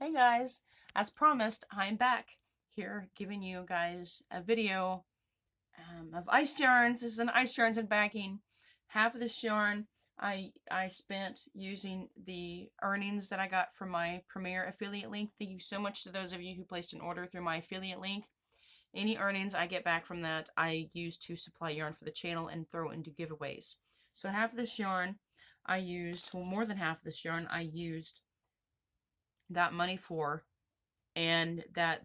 Hey guys, as promised, I'm back here giving you guys a video of ice yarns. This is an ice yarns and backing. Half of this yarn I spent using the earnings that I got from my Premier affiliate link. Thank you so much to those of you who placed an order through my affiliate link. Any earnings I get back from that I use to supply yarn for the channel and throw into giveaways. So half of this yarn I used, well more than half of this yarn I used that money for, and that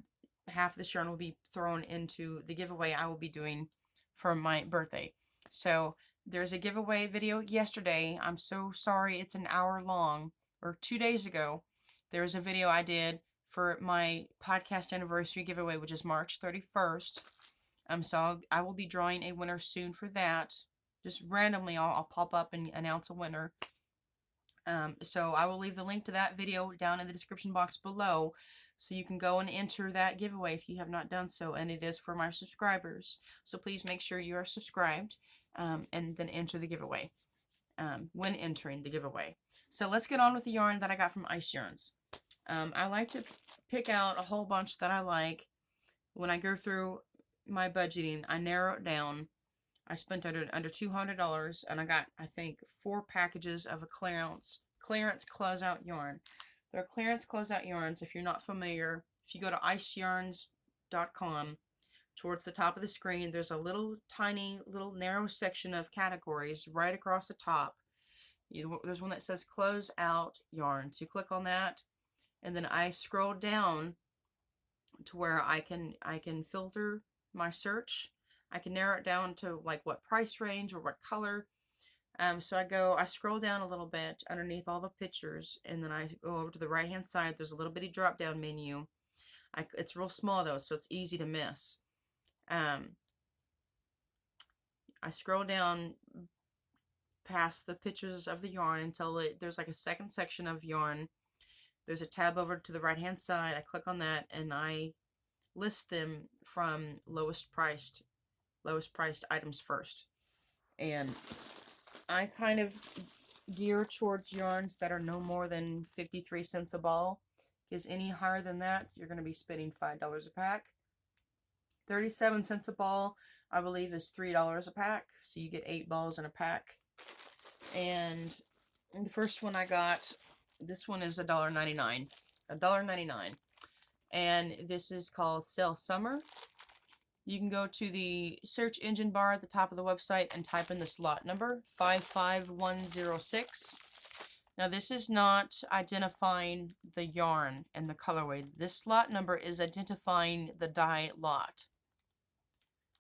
half of this yarn will be thrown into the giveaway I will be doing for my birthday. So there's a giveaway video yesterday. I'm so sorry it's an hour long, or 2 days ago. There's a video I did for my podcast anniversary giveaway, which is March 31st. So I will be drawing a winner soon for that. Just randomly, I'll pop up and announce a winner. So I will leave the link to that video down in the description box below, so you can go and enter that giveaway if you have not done so, and it is for my subscribers. So please make sure you are subscribed, and then enter the giveaway when entering the giveaway. So let's get on with the yarn that I got from Ice Yarns. I like to pick out a whole bunch that I like. When I go through my budgeting, I narrow it down. I spent under $200, and I got, I think, 4 packages of a clearance closeout yarn. They're clearance closeout yarns. If you're not familiar, if you go to iceyarns.com, towards the top of the screen, there's a little tiny, little narrow section of categories right across the top. There's one that says closeout yarn. So you click on that, and then I scroll down to where I can filter my search. I can narrow it down to like what price range or what color. So I scroll down a little bit underneath all the pictures, and then I go over to the right hand side. There's a little bitty drop down menu. It's real small though, so it's easy to miss. I scroll down past the pictures of the yarn until there's like a second section of yarn. There's a tab over to the right hand side. I click on that, and I list them from lowest priced items first. And I kind of gear towards yarns that are no more than 53 cents a ball, because any higher than that, you're going to be spending $5 a pack. 37 cents a ball, I believe, is $3 a pack, so you get 8 balls in a pack. And the first one I got, this one is $1.99. $1.99. And this is called Sell Summer. You can go to the search engine bar at the top of the website and type in the slot number, 55106. Now this is not identifying the yarn and the colorway. This slot number is identifying the dye lot.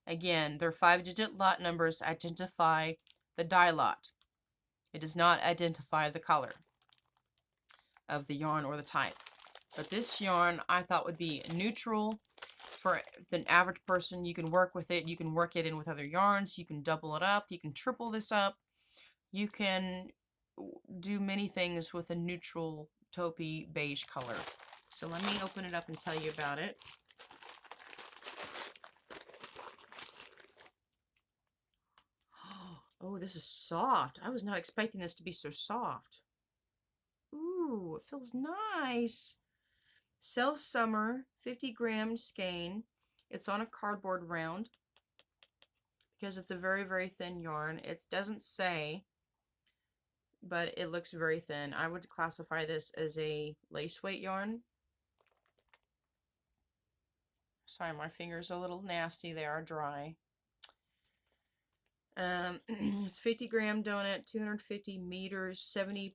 Again, their 5-digit lot numbers identify the dye lot. It does not identify the color of the yarn or the type. But this yarn I thought would be neutral for the average person. You can work with it. You can work it in with other yarns. You can double it up. You can triple this up. You can do many things with a neutral taupey beige color. So let me open it up and tell you about it. Oh, this is soft. I was not expecting this to be so soft. Ooh, it feels nice. Sell Summer 50-gram skein. It's on a cardboard round because it's a very, very thin yarn. It doesn't say, but it looks very thin. I would classify this as a lace weight yarn. Sorry, my fingers are a little nasty. They are dry. It's 50-gram donut, 250 meters, 70%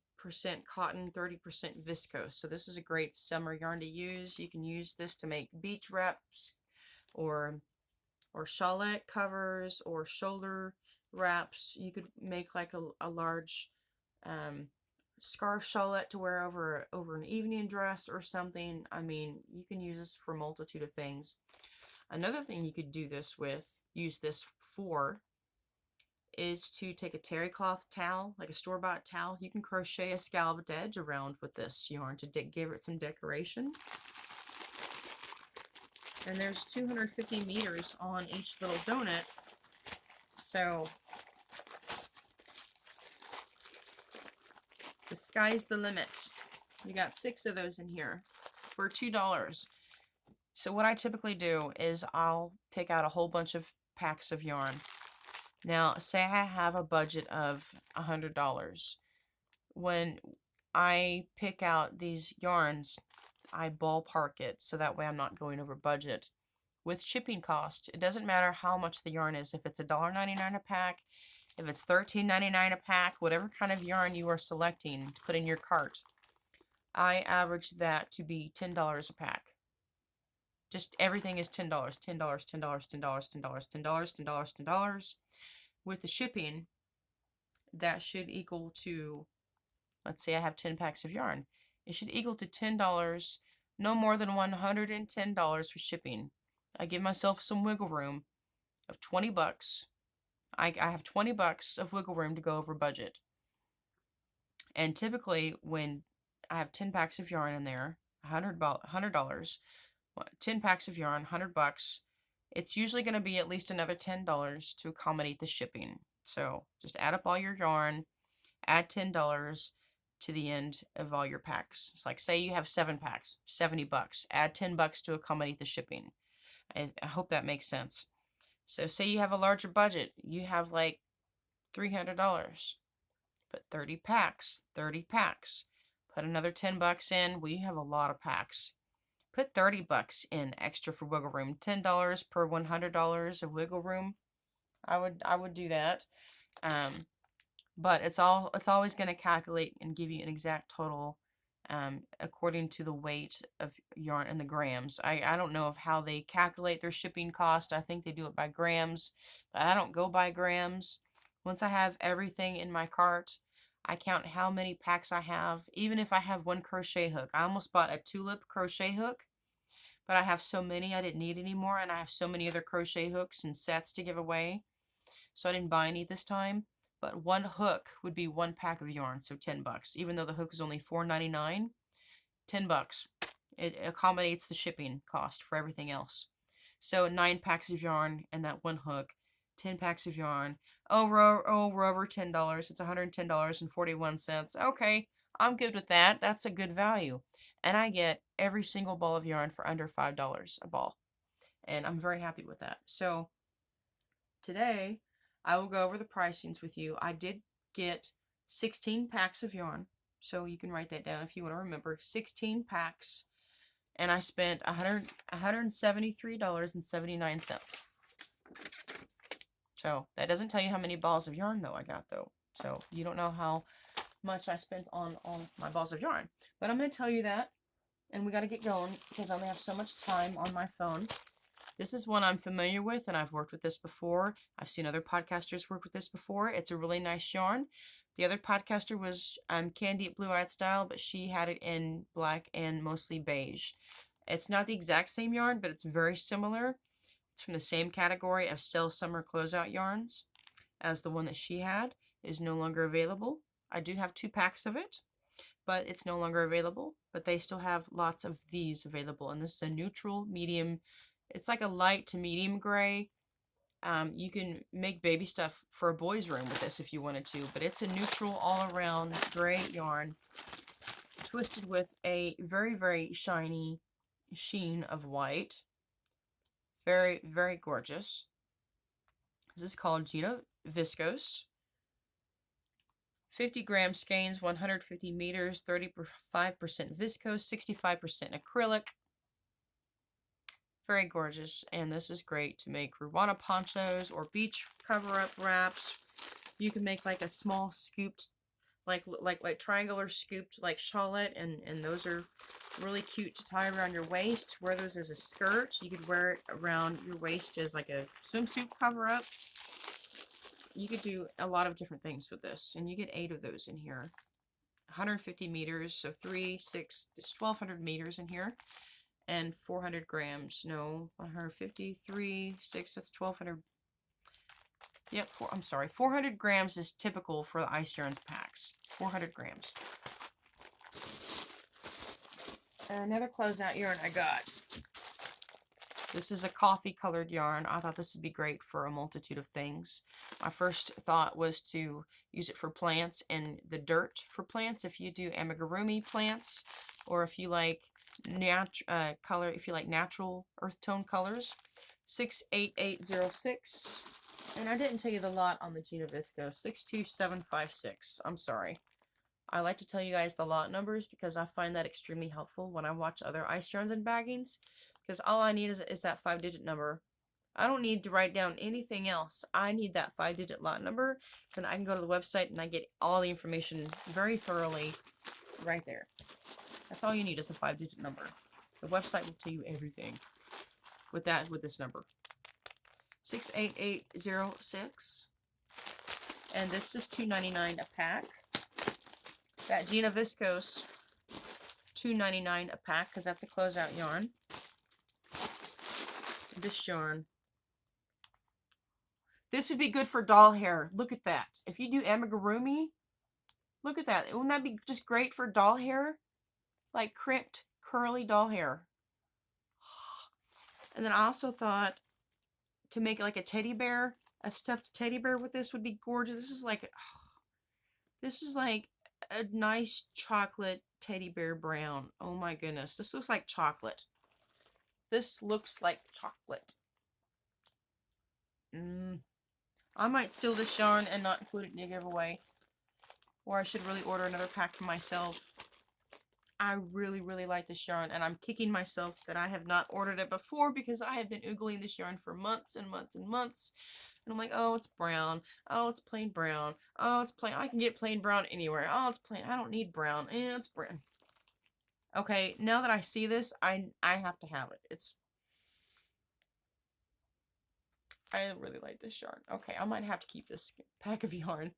cotton, 30% viscose. So this is a great summer yarn to use. You can use this to make beach wraps or shawlette covers or shoulder wraps. You could make like a large scarf shawlette to wear over an evening dress or something. I mean, you can use this for a multitude of things. Another thing you could use this for, is to take a terry cloth towel, like a store-bought towel. You can crochet a scalloped edge around with this yarn to give it some decoration. And there's 250 meters on each little donut, so the sky's the limit. You got 6 of those in here. for $2. So what I typically do is I'll pick out a whole bunch of packs of yarn. Now, say I have a budget of $100. When I pick out these yarns, I ballpark it so that way I'm not going over budget. With shipping cost, it doesn't matter how much the yarn is. If it's $1.99 a pack, if it's $13.99 a pack, whatever kind of yarn you are selecting to put in your cart, I average that to be $10 a pack. Just everything is $10, $10, $10, $10, $10, $10, $10, $10, $10. With the shipping, that should equal to, let's say I have 10 packs of yarn. It should equal to $10, no more than $110 for shipping. I give myself some wiggle room of 20 bucks. I have 20 bucks of wiggle room to go over budget. And typically when I have 10 packs of yarn in there, $100, 10 packs of yarn, 100 bucks, it's usually going to be at least another $10 to accommodate the shipping. So just add up all your yarn, add $10 to the end of all your packs. It's like, say you have 7 packs, 70 bucks, add 10 bucks to accommodate the shipping. I hope that makes sense. So say you have a larger budget, you have like $300, put 30 packs, 30 packs, put another 10 bucks in. We have a lot of packs. Put 30 bucks in extra for wiggle room. $10 per $100 of wiggle room. I would do that. But it's always going to calculate and give you an exact total according to the weight of yarn and the grams. I don't know of how they calculate their shipping cost. I think they do it by grams, but I don't go by grams. Once I have everything in my cart, I count how many packs I have, even if I have one crochet hook. I almost bought a tulip crochet hook, but I have so many I didn't need anymore, and I have so many other crochet hooks and sets to give away, so I didn't buy any this time. But one hook would be 1 pack of yarn, so 10 bucks. Even though the hook is only $4.99, 10 bucks. It accommodates the shipping cost for everything else. So 9 packs of yarn and that one hook, 10 packs of yarn, over $10. It's $110.41. Okay, I'm good with that. That's a good value. And I get every single ball of yarn for under $5 a ball. And I'm very happy with that. So today, I will go over the pricings with you. I did get 16 packs of yarn, so you can write that down if you want to remember. 16 packs, and I spent $173.79. So that doesn't tell you how many balls of yarn though I got though. So you don't know how much I spent on my balls of yarn. But I'm going to tell you that, and we got to get going because I only have so much time on my phone. This is one I'm familiar with, and I've worked with this before. I've seen other podcasters work with this before. It's a really nice yarn. The other podcaster was Candy at Blue Eyed Style, but she had it in black and mostly beige. It's not the exact same yarn, but it's very similar. It's from the same category of Sell Summer Closeout yarns as the one that she had. It is no longer available. I do have 2 packs of it, but it's no longer available. But they still have lots of these available, and this is a neutral medium. It's like a light to medium gray. You can make baby stuff for a boy's room with this if you wanted to, but it's a neutral all-around gray yarn twisted with a very, very shiny sheen of white. Very, very gorgeous. This is called Gina Viscose. 50 gram skeins, 150 meters, 35% viscose, 65% acrylic. Very gorgeous, and this is great to make Rwanda ponchos or beach cover-up wraps. You can make like a small scooped, like triangular scooped like shawlette, and those are really cute to tie around your waist. Where there's a skirt, you could wear it around your waist as like a swimsuit cover-up. You could do a lot of different things with this, and you get 8 of those in here. 150 meters, so 3, 6, it's 1,200 meters in here. And 400 grams, no, 153, 6, that's 1,200. Yep, 400 grams is typical for the Ice Yarns packs. 400 grams. And another closeout yarn I got. This is a coffee colored yarn. I thought this would be great for a multitude of things. My first thought was to use it for plants and the dirt for plants. If you do amigurumi plants, or if you like color if you like natural earth tone colors. 68806. And I didn't tell you the lot on the Gina Viscose. 62756. I'm sorry. I like to tell you guys the lot numbers because I find that extremely helpful when I watch other ice yarns and baggings. Because all I need is that 5-digit number. I don't need to write down anything else. I need that 5-digit lot number. Then I can go to the website and I get all the information very thoroughly right there. That's all you need is a 5-digit number. The website will tell you everything with this number. 68806. And this is $2.99 a pack. That Gina Viscose, $2.99 a pack because that's a closeout yarn. This yarn. This would be good for doll hair. Look at that. If you do amigurumi, look at that. Wouldn't that be just great for doll hair? Like crimped, curly doll hair. And then I also thought to make like a teddy bear, a stuffed teddy bear with this would be gorgeous. This is like a nice chocolate teddy bear brown. Oh my goodness. This looks like chocolate. This looks like chocolate. I might steal this yarn and not include it in the giveaway. Or I should really order another pack for myself. I really, really like this yarn, and I'm kicking myself that I have not ordered it before because I have been oogling this yarn for months and months and months. And I'm like, oh, it's brown. Oh, it's plain brown. Oh, it's plain. I can get plain brown anywhere. Oh, it's plain. I don't need brown. It's brown. Okay, now that I see this, I have to have it. I really like this yarn. Okay, I might have to keep this pack of yarn.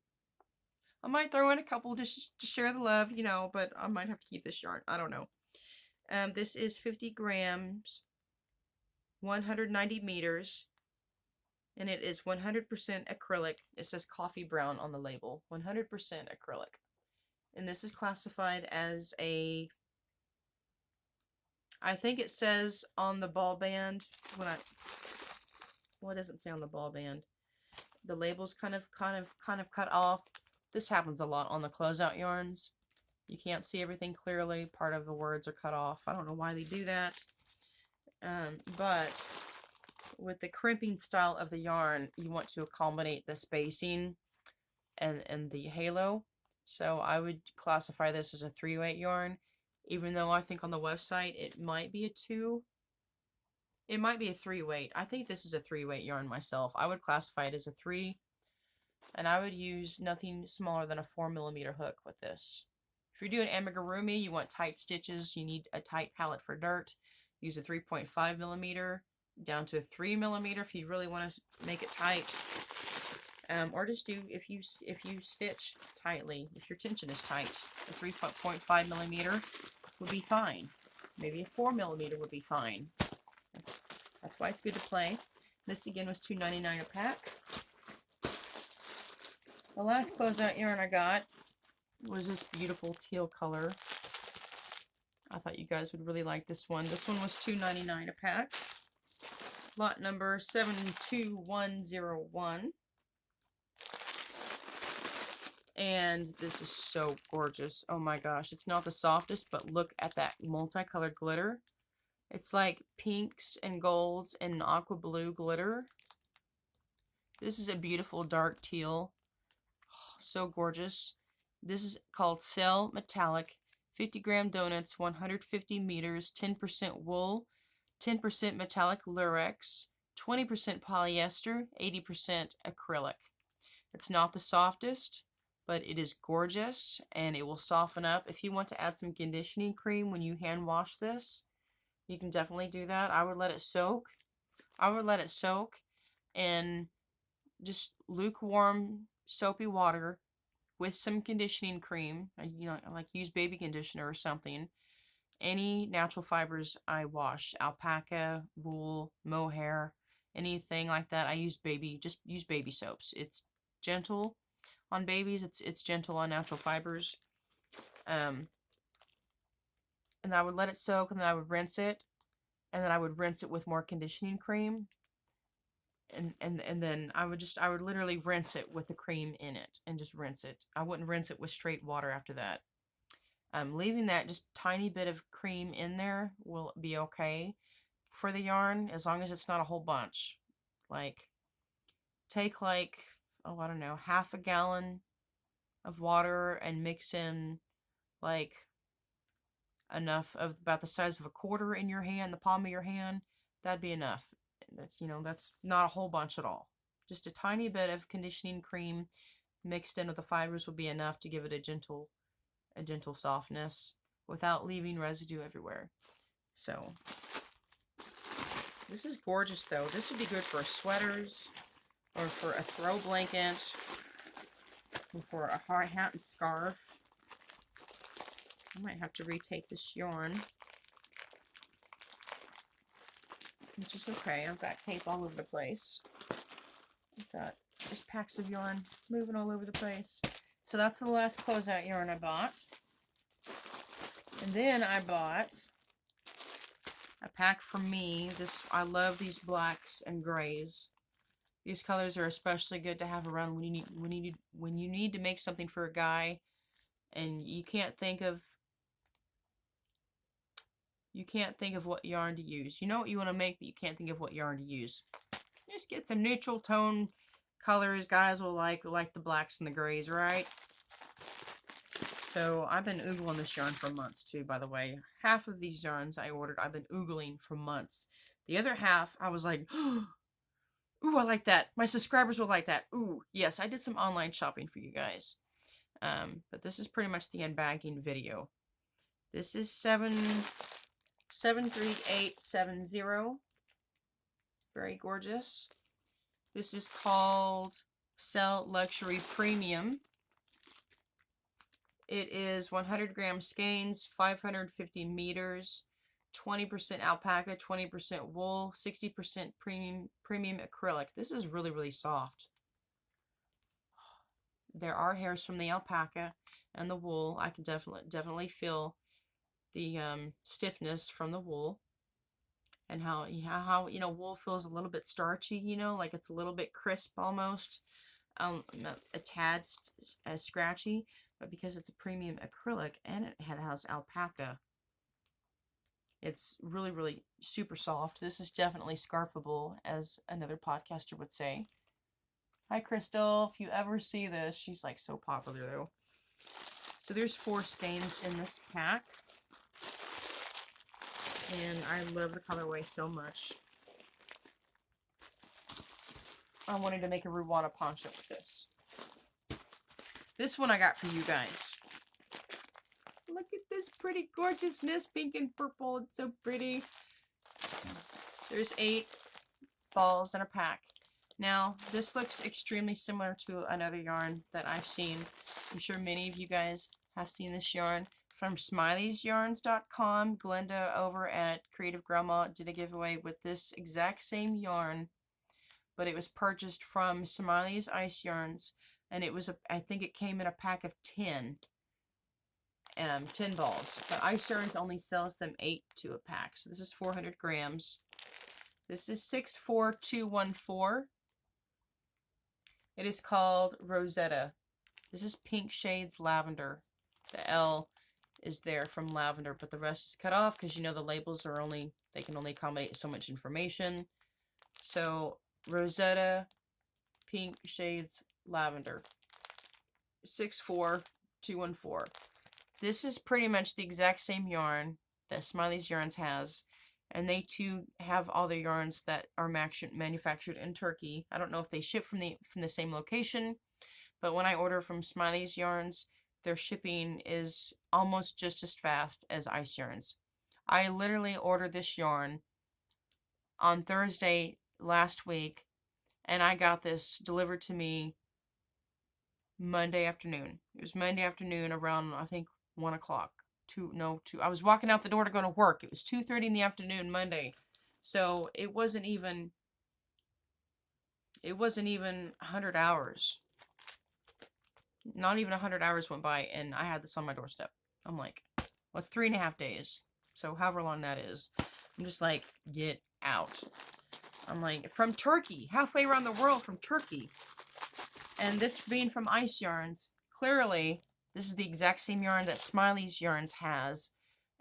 I might throw in a couple just to share the love, you know, but I might have to keep this yarn. I don't know. This is 50 grams, 190 meters, and it is 100% acrylic. It says coffee brown on the label. 100% acrylic. And this is classified as a, I think it says on the ball band, well, it doesn't say on the ball band. The label's kind of cut off. This happens a lot on the closeout yarns. You can't see everything clearly. Part of the words are cut off. I don't know why they do that. But with the crimping style of the yarn, you want to accommodate the spacing and the halo. So I would classify this as a 3-weight yarn, even though I think on the website it might be a 2. It might be a 3-weight. I think this is a 3-weight yarn myself. I would classify it as a 3. And I would use nothing smaller than a 4mm hook with this. If you're doing amigurumi, you want tight stitches. You need a tight palette for dirt. Use a 3.5mm down to a 3mm if you really want to make it tight. Or just do if you stitch tightly. If your tension is tight, a 3.5mm would be fine. Maybe a 4mm would be fine. That's why it's good to play. This again was $2.99 a pack. The last closeout yarn I got was this beautiful teal color. I thought you guys would really like this one. This one was $2.99 a pack. Lot number 72101. And this is so gorgeous. Oh my gosh. It's not the softest, but look at that multicolored glitter. It's like pinks and golds and aqua blue glitter. This is a beautiful dark teal. Oh, so gorgeous. This is called Cell Metallic. 50-gram donuts, 150 meters, 10% wool, 10% metallic lurex, 20% polyester, 80% acrylic. It's not the softest, but it is gorgeous and it will soften up. If you want to add some conditioning cream when you hand wash this, you can definitely do that. I would let it soak. In just lukewarm soapy water with some conditioning cream. You know, like use baby conditioner or something. Any natural fibers I wash, alpaca, wool, mohair, anything like that. I use just use baby soaps. It's gentle on babies. It's gentle on natural fibers. And I would let it soak, and then I would rinse it, and then I would rinse it with more conditioning cream, and then I would literally rinse it with the cream in it, and just rinse it. I wouldn't rinse it with straight water after that. Leaving that just tiny bit of cream in there will be okay for the yarn, as long as it's not a whole bunch. Like, take like, oh, I don't know, half a gallon of water and mix in like enough of about the size of a quarter in your hand, the palm of your hand. That'd be enough. That's, that's not a whole bunch at all. Just a tiny bit of conditioning cream mixed in with the fibers will be enough to give it a gentle softness without leaving residue everywhere. So this is gorgeous though. This would be good for sweaters or for a throw blanket or for a hard hat and scarf. I might have to retake this yarn, which is okay. I've got tape all over the place. I've got just packs of yarn moving all over the place. So that's the last closeout yarn I bought. And then I bought a pack for me. I love these blacks and grays. These colors are especially good to have around when you need to make something for a guy and you can't think of what yarn to use. You know what you want to make, but you can't think of what yarn to use. Just get some neutral tone colors guys will like the blacks and the grays, right? So I've been oogling this yarn for months too, by the way. Half of these yarns I ordered, I've been oogling for months. The other half, I was like, ooh, I like that. My subscribers will like that. Ooh, yes, I did some online shopping for you guys. But this is pretty much the unbagging video. This is 73870. Very gorgeous. This is called Sell Luxury Premium. It is 100 gram skeins, 550 meters, 20% alpaca, 20% wool, 60% premium acrylic. This is really, really soft. There are hairs from the alpaca and the wool. I can definitely feel the stiffness from the wool, and how wool feels a little bit starchy, like it's a little bit crisp almost, a tad scratchy, but because it's a premium acrylic and it has alpaca, it's really, really super soft. This is definitely scarfable, as another podcaster would say. Hi, Crystal. If you ever see this, she's like so popular though. So there's 4 skeins in this pack. And I love the colorway so much. I wanted to make a Rwanda poncho with this. This one I got for you guys. Look at this pretty gorgeousness, pink and purple. It's so pretty. There's 8 balls in a pack. Now, this looks extremely similar to another yarn that I've seen. I'm sure many of you guys have seen this yarn from Smiley'sYarns.com. Glenda over at Creative Grandma did a giveaway with this exact same yarn, but it was purchased from Smiley's Ice Yarns, and it was I think it came in a pack of 10 balls. But Ice Yarns only sells them 8 to a pack, so this is 400 grams. This is 64214. It is called Rosetta. This is Pink Shades Lavender. The L is there from lavender, but the rest is cut off because the labels are they can only accommodate so much information. So Rosetta Pink Shades Lavender, 64214. This is pretty much the exact same yarn that Smiley's Yarns has, and they too have all their yarns that are manufactured in Turkey. I don't know if they ship from the same location, but when I order from Smiley's Yarns, their shipping is almost just as fast as Ice Yarns. I literally ordered this yarn on Thursday last week, and I got this delivered to me Monday afternoon. It was Monday afternoon around, I think, 1 o'clock. I was walking out the door to go to work. It was 2:30 in the afternoon Monday. So it wasn't even 100 hours. Not even 100 hours went by, and I had this on my doorstep. I'm like, well, it's 3.5 days. So however long that is. I'm just like, get out. I'm like, from Turkey. Halfway around the world from Turkey. And this being from Ice Yarns, clearly This is the exact same yarn that Smiley's Yarns has,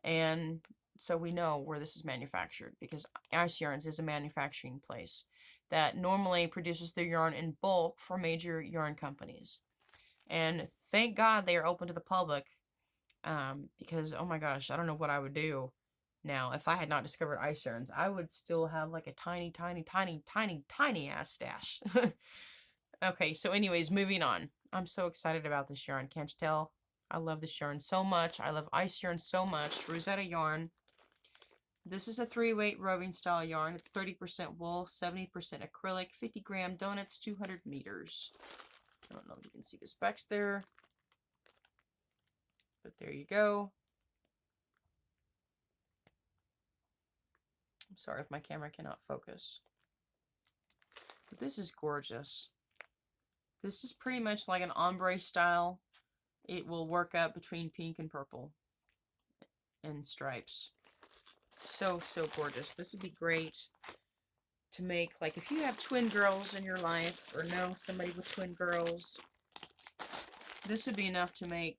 and so we know where this is manufactured because Ice Yarns is a manufacturing place that normally produces their yarn in bulk for major yarn companies. And thank God they are open to the public, because oh my gosh, I don't know what I would do now if I had not discovered Ice Yarns. I would still have like a tiny, tiny, tiny, tiny, tiny ass stash. Okay, so anyways, moving on. I'm so excited about this yarn, can't you tell? I love this yarn so much. I love Ice Yarn so much. Rosetta yarn. This is a 3-weight roving style yarn. It's 30% wool, 70% acrylic, 50-gram donuts, 200 meters. I don't know if you can see the specs there, but there you go. I'm sorry if my camera cannot focus. But this is gorgeous. This is pretty much like an ombre style. It will work up between pink and purple and stripes. So, so gorgeous. This would be great to make, like, if you have twin girls in your life or know somebody with twin girls, this would be enough to make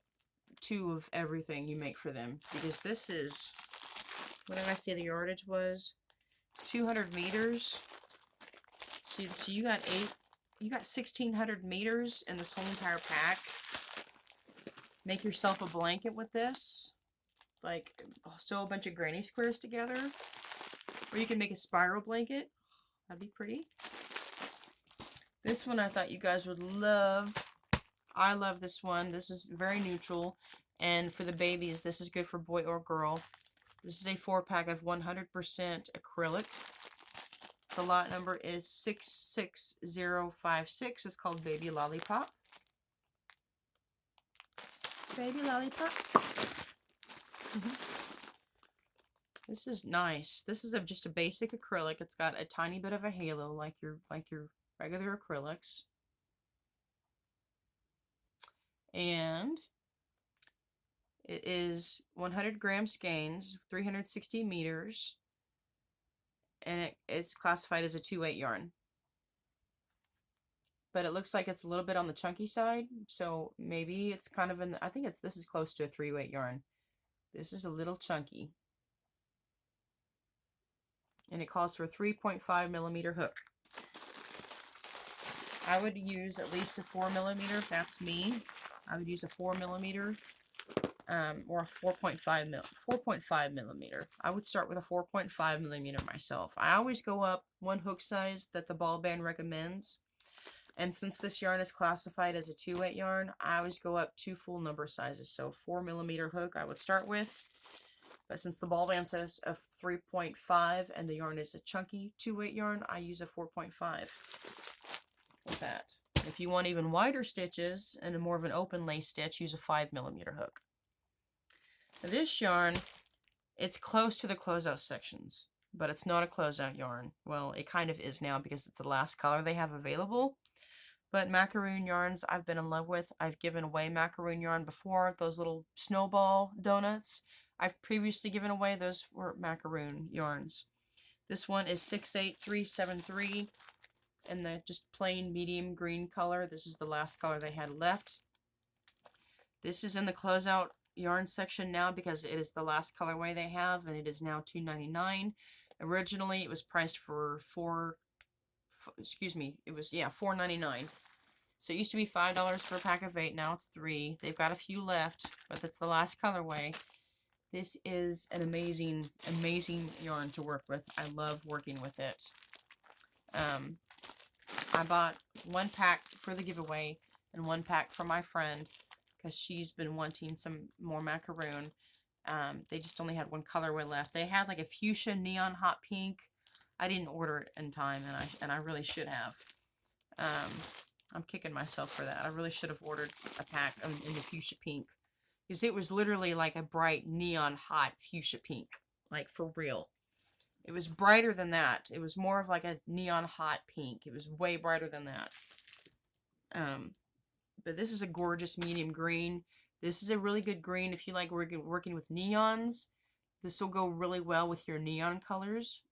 2 of everything you make for them. Because this is, what did I say the yardage was? It's 200 meters. So you got 1,600 meters in this whole entire pack. Make yourself a blanket with this. Like, sew a bunch of granny squares together. Or you can make a spiral blanket. That'd be pretty. This one I thought you guys would love. I love this one. This is very neutral. And for the babies, this is good for boy or girl. This is a 4-pack of 100% acrylic. The lot number is 66056. It's called Baby Lollipop. Baby Lollipop. This is nice. This is just a basic acrylic. It's got a tiny bit of a halo like your regular acrylics. And it is 100-gram skeins, 360 meters. And it's classified as a 2-weight yarn. But it looks like it's a little bit on the chunky side, so maybe it's kind of I think this is close to a 3-weight yarn. This is a little chunky. And it calls for a 3.5 millimeter hook. I would use at least a 4 millimeter if that's me. I would use a 4 millimeter or a 4.5 millimeter. I would start with a 4.5 millimeter myself. I always go up 1 hook size that the ball band recommends. And since this yarn is classified as a 2-weight yarn, I always go up 2 full number sizes. So 4 millimeter hook I would start with. But since the ball band says a 3.5 and the yarn is a chunky 2-weight yarn, I use a 4.5 with that. If you want even wider stitches and more of an open lace stitch, use a 5 millimeter hook. Now this yarn, it's close to the closeout sections, but it's not a closeout yarn. Well, it kind of is now because it's the last color they have available. But Macaroon yarns I've been in love with. I've given away Macaroon yarn before. Those little snowball donuts I've previously given away. Those were Macaroon yarns. This one is 68373 in the just plain medium green color. This is the last color they had left. This is in the closeout yarn section now because it is the last colorway they have, and it is now $2.99. Originally, it was priced for $4.99. So it used to be $5 for a pack of 8. Now it's $3. They've got a few left, but it's the last colorway. This is an amazing, amazing yarn to work with. I love working with it. I bought 1 pack for the giveaway and 1 pack for my friend because she's been wanting some more Macaroon. They just only had 1 colorway left. They had like a fuchsia neon hot pink. I didn't order it in time, and I really should have. I'm kicking myself for that. I really should have ordered a pack in the fuchsia pink because it was literally like a bright neon hot fuchsia pink, like for real. It was brighter than that. It was more of like a neon hot pink. It was way brighter than that. But this is a gorgeous medium green. This is a really good green if you like working with neons. This will go really well with your neon colors.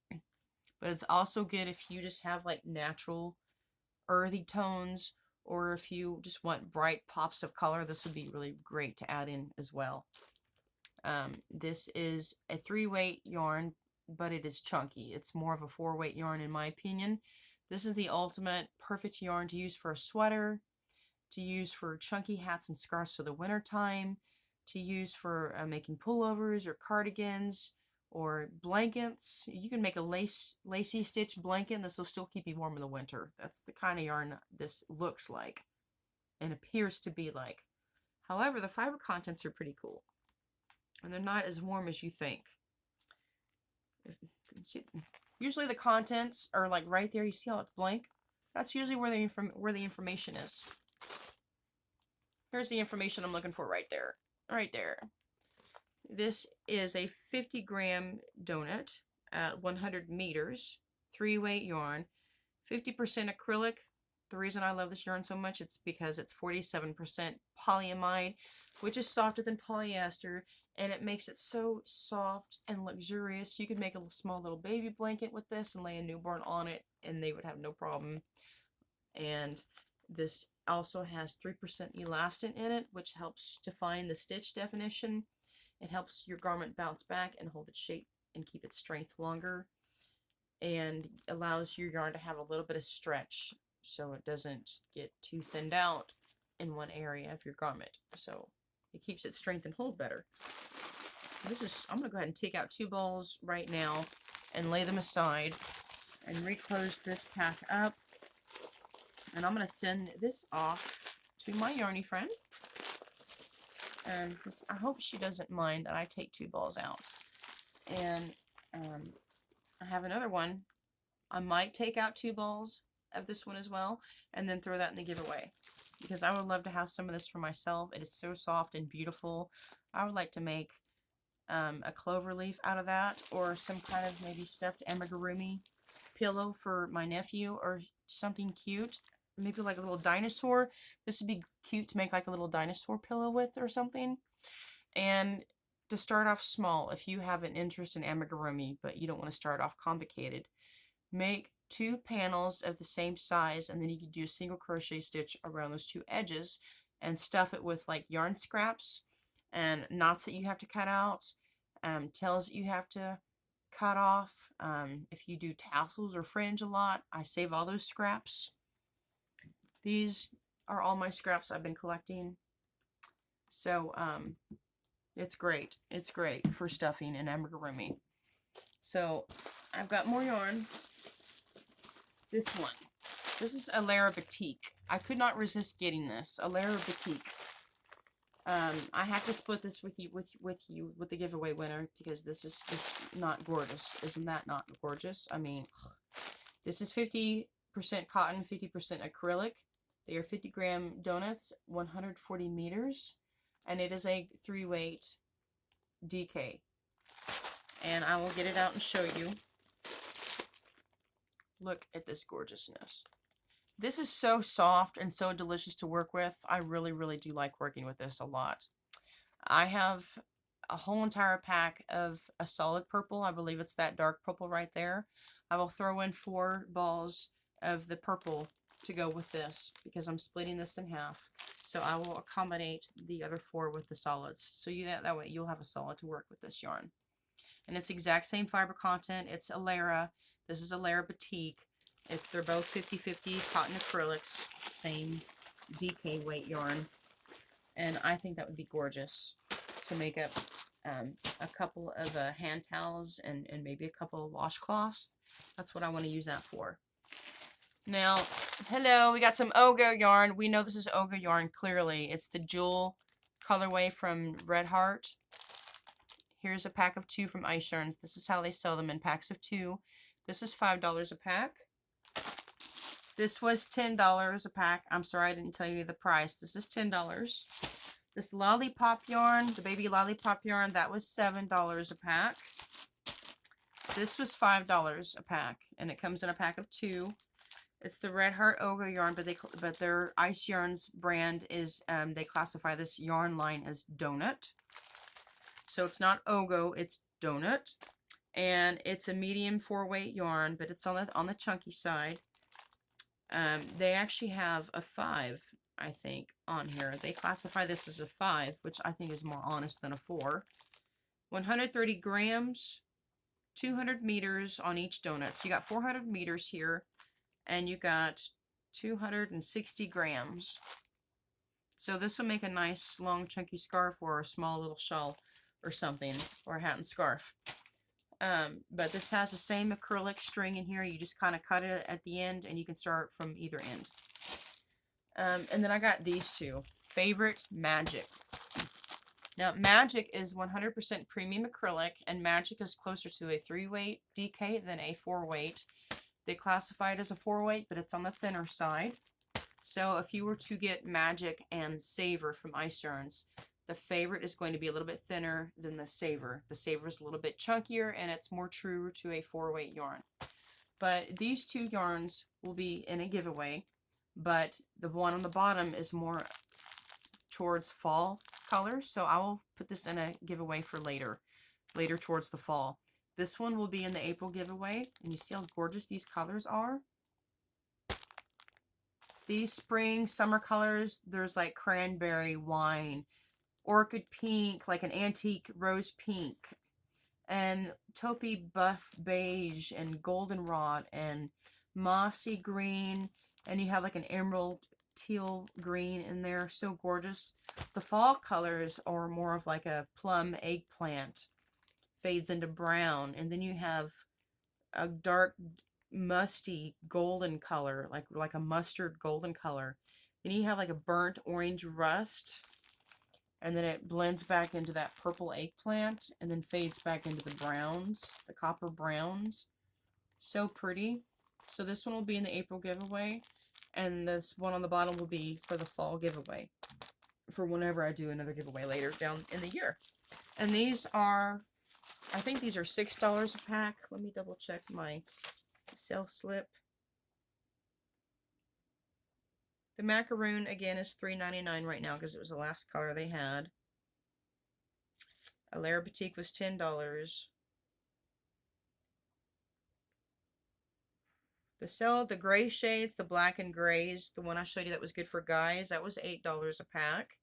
But it's also good if you just have like natural earthy tones or if you just want bright pops of color, this would be really great to add in as well. This is a 3-weight yarn, but it is chunky. It's more of a 4-weight yarn in my opinion. This is the ultimate perfect yarn to use for a sweater, to use for chunky hats and scarves for the winter time, to use for making pullovers or cardigans or blankets. You can make a lacy stitch blanket and this will still keep you warm in the winter. That's the kind of yarn this looks like and appears to be like. However, the fiber contents are pretty cool. And they're not as warm as you think. See, usually the contents are like right there. You see how it's blank? That's usually where the information is. Here's the information I'm looking for right there. Right there. This is a 50-gram donut at 100 meters, 3-weight yarn, 50% acrylic. The reason I love this yarn so much, it's because it's 47% polyamide, which is softer than polyester, and it makes it so soft and luxurious. You could make a small little baby blanket with this and lay a newborn on it, and they would have no problem. And this also has 3% elastin in it, which helps define the stitch definition. It helps your garment bounce back and hold its shape and keep its strength longer, and allows your yarn to have a little bit of stretch so it doesn't get too thinned out in one area of your garment. So it keeps its strength and hold better. I'm going to go ahead and take out 2 balls right now and lay them aside and reclose this pack up. And I'm going to send this off to my yarny friend. And I hope she doesn't mind that I take 2 balls out. And I have another one. I might take out 2 balls of this one as well, and then throw that in the giveaway, because I would love to have some of this for myself. It is so soft and beautiful. I would like to make a clover leaf out of that, or some kind of maybe stuffed amigurumi pillow for my nephew, or something cute, maybe like a little dinosaur. This would be cute to make like a little dinosaur pillow with or something. And to start off small, if you have an interest in amigurumi but you don't want to start off complicated, make 2 panels of the same size, and then you can do a single crochet stitch around those 2 edges and stuff it with like yarn scraps and knots that you have to cut out, tails that you have to cut off. If you do tassels or fringe a lot, I save all those scraps. These are all my scraps I've been collecting. So it's great. It's great for stuffing and amigurumi. So I've got more yarn. This one. This is a Lara Batik. I could not resist getting this. A Lara Batik. I have to split this with the giveaway winner, because this is just not gorgeous. Isn't that not gorgeous? I mean, this is 50% cotton, 50% acrylic. They are 50-gram donuts, 140 meters, and it is a 3-weight DK. And I will get it out and show you. Look at this gorgeousness. This is so soft and so delicious to work with. I really, really do like working with this a lot. I have a whole entire pack of a solid purple. I believe it's that dark purple right there. I will throw in 4 balls of the purple to go with this, because I'm splitting this in half. So I will accommodate the other 4 with the solids. So that way you'll have a solid to work with this yarn. And it's the exact same fiber content. It's a Lara. This is a Lara Batik. They're both 50-50 cotton acrylics, same DK weight yarn. And I think that would be gorgeous to make up a couple of hand towels and maybe a couple of washcloths. That's what I want to use that for. Now, hello, we got some Ogo yarn. We know this is Ogo yarn, clearly. It's the jewel colorway from Red Heart. Here's a pack of 2 from Ice Yarns. This is how they sell them, in packs of 2. This is $5 a pack. This was $10 a pack. I'm sorry I didn't tell you the price. This is $10. This Lollipop yarn, the baby Lollipop yarn, that was $7 a pack. This was $5 a pack, and it comes in a pack of 2. It's the Red Heart Ogo yarn, but their Ice Yarns brand is, they classify this yarn line as donut. So it's not Ogo, it's donut. And it's a medium 4-weight yarn, but it's on the chunky side. They actually have a 5, I think, on here. They classify this as a 5, which I think is more honest than a 4. 130 grams, 200 meters on each donut. So you got 400 meters here, and you got 260 grams. So this will make a nice long chunky scarf or a small little shawl or something, or a hat and scarf. But this has the same acrylic string in here. You just kind of cut it at the end, and you can start from either end. And then I got these two. Favorite Magic. Now, Magic is 100% premium acrylic, and Magic is closer to a 3-weight DK than a 4-weight. They classify it as a 4-weight, but it's on the thinner side. So if you were to get Magic and Savor from Ice Yarns, the Favorite is going to be a little bit thinner than the Savor. The Savor is a little bit chunkier, and it's more true to a 4-weight yarn. But these two yarns will be in a giveaway, but the one on the bottom is more towards fall colors, so I will put this in a giveaway for later towards the fall. This one will be in the April giveaway, and you see how gorgeous these colors are? These spring, summer colors, there's like cranberry, wine, orchid pink, like an antique rose pink, and taupey buff beige, and goldenrod, and mossy green, and you have like an emerald teal green in there. So gorgeous. The fall colors are more of like a plum eggplant, fades into brown, and then you have a dark musty golden color, like a mustard golden color. Then you have like a burnt orange rust, and then it blends back into that purple eggplant, and then fades back into the browns, the copper browns. So pretty. So this one will be in the April giveaway, and this one on the bottom will be for the fall giveaway, for whenever I do another giveaway later down in the year. And these are, I think these are $6 a pack. Let me double check my sales slip. The Macaroon, again, is $3.99 right now because it was the last color they had. Alaire Boutique was $10. The gray shades, the black and grays, the one I showed you that was good for guys, that was $8 a pack.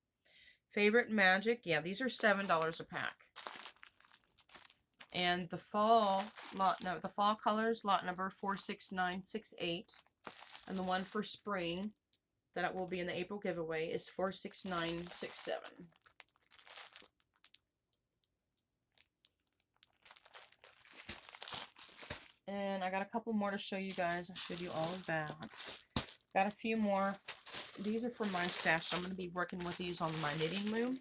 Favorite Magic, yeah, these are $7 a pack. And the fall the fall colors, lot number 46968, and the one for spring that will be in the April giveaway is 46967. And I got a couple more to show you guys. I showed you all of that. Got a few more. These are for my stash, so I'm going to be working with these on my knitting loom.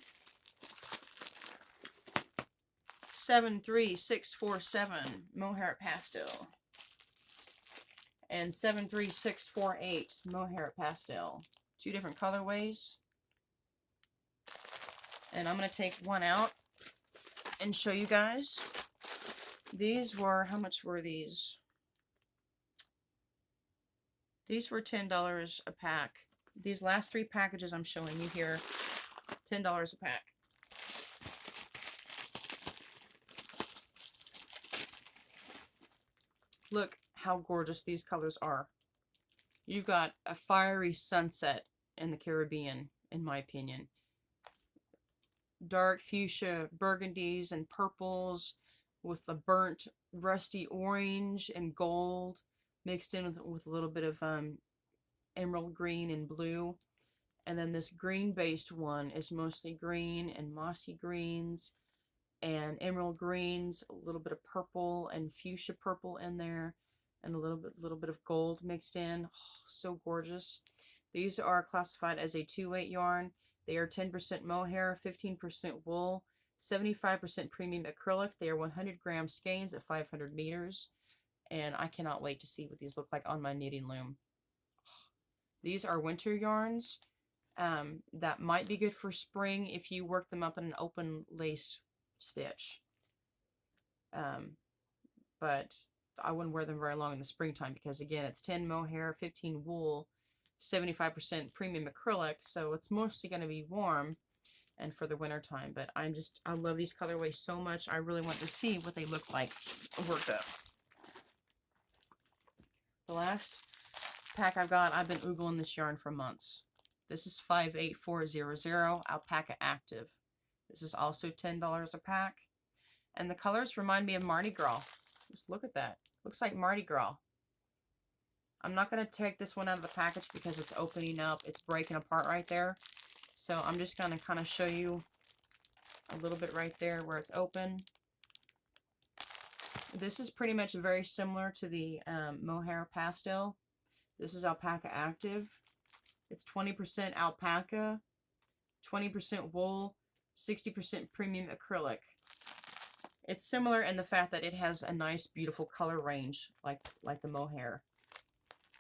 73647 Mohair Pastel. And 73648 Mohair Pastel. Two different colorways. And I'm going to take one out and show you guys. These were, how much were these? These were $10 a pack. These last 3 packages I'm showing you here, $10 a pack. Look how gorgeous these colors are. You've got a fiery sunset in the Caribbean, in my opinion. Dark fuchsia burgundies and purples with a burnt rusty orange and gold mixed in with a little bit of emerald green and blue. And then this green based one is mostly green and mossy greens and emerald greens, a little bit of purple and fuchsia purple in there, and a little bit of gold mixed in. Oh, so gorgeous. These are classified as a 2-weight yarn. They are 10% mohair, 15% wool, 75% premium acrylic. They are 100 gram skeins at 500 meters. And I cannot wait to see what these look like on my knitting loom. These are winter yarns that might be good for spring if you work them up in an open lace stitch. But I wouldn't wear them very long in the springtime because, again, it's 10 mohair, 15 wool, 75% premium acrylic, so it's mostly going to be warm and for the winter time. But I love these colorways so much. I really want to see what they look like worked up. The last pack I've got, I've been oogling this yarn for months. This is 58400 Alpaca Active. This is also $10 a pack. And the colors remind me of Mardi Gras. Just look at that. Looks like Mardi Gras. I'm not going to take this one out of the package because it's opening up. It's breaking apart right there. So I'm just going to kind of show you a little bit right there where it's open. This is pretty much very similar to the Mohair Pastel. This is Alpaca Active. It's 20% alpaca, 20% wool, 60% premium acrylic. It's similar in the fact that it has a nice, beautiful color range like the mohair.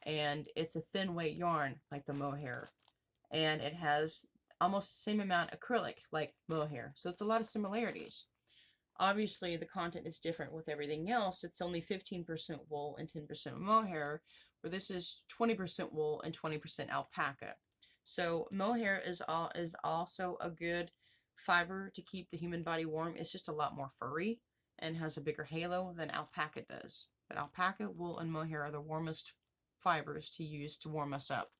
And it's a thin weight yarn like the mohair. And it has almost the same amount of acrylic like mohair. So it's a lot of similarities. Obviously, the content is different with everything else. It's only 15% wool and 10% mohair, where this is 20% wool and 20% alpaca. So mohair is also a good fiber to keep the human body warm. It's just a lot more furry and has a bigger halo than alpaca does. But alpaca, wool, and mohair are the warmest fibers to use to warm us up.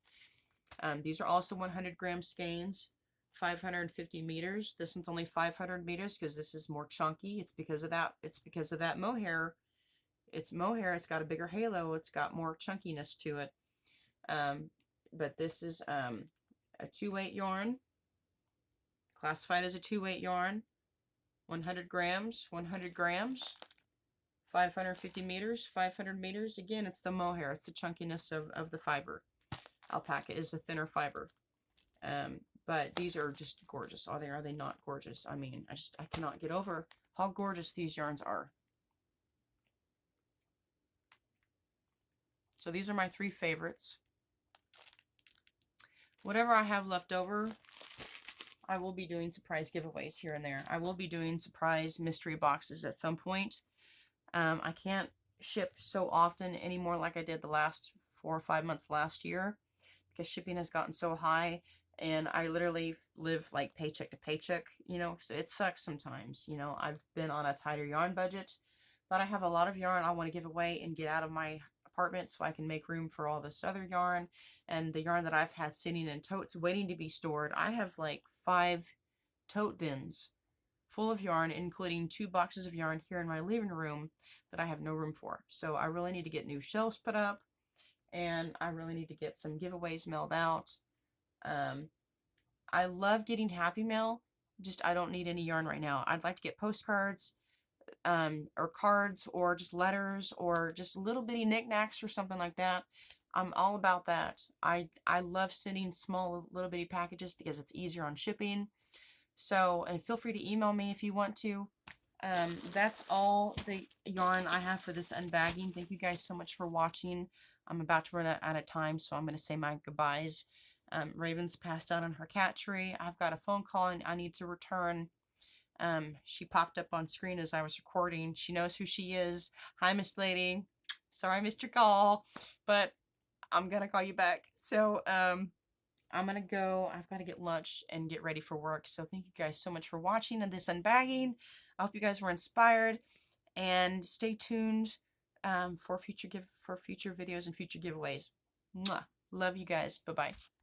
These are also 100-gram skeins, 550 meters. This one's only 500 meters because this is more chunky. It's because of that. It's because of that mohair. It's mohair. It's got a bigger halo. It's got more chunkiness to it. But this is a 2-weight yarn, classified as a 2-weight yarn. 100 grams, 100 grams, 550 meters, 500 meters. Again, it's the mohair. It's the chunkiness of the fiber. Alpaca is a thinner fiber. But these are just gorgeous. Are they not gorgeous? I mean, I cannot get over how gorgeous these yarns are. So these are my 3 favorites. Whatever I have left over, I will be doing surprise giveaways here and there. I will be doing surprise mystery boxes at some point. I can't ship so often anymore like I did the last 4 or 5 months last year because shipping has gotten so high. And I literally live like paycheck to paycheck, you know, so it sucks sometimes. You know, I've been on a tighter yarn budget, but I have a lot of yarn I want to give away and get out of my apartment so I can make room for all this other yarn and the yarn that I've had sitting in totes waiting to be stored. I have like 5 tote bins full of yarn, including 2 boxes of yarn here in my living room that I have no room for. So I really need to get new shelves put up, and I really need to get some giveaways mailed out. I love getting Happy Mail, just I don't need any yarn right now. I'd like to get postcards, or cards, or just letters, or just little bitty knickknacks or something like that. I'm all about that. I love sending small little bitty packages because it's easier on shipping. So, and feel free to email me if you want to. That's all the yarn I have for this unbagging. Thank you guys so much for watching. I'm about to run out of time, so I'm going to say my goodbyes. Raven's passed out on her cat tree. I've got a phone call and I need to return. She popped up on screen as I was recording. She knows who she is. Hi, Miss Lady. Sorry I missed your call, but I'm going to call you back. So, I'm going to go. I've got to get lunch and get ready for work. So thank you guys so much for watching and this unbagging. I hope you guys were inspired, and stay tuned for future videos and future giveaways. Mwah. Love you guys. Bye-bye.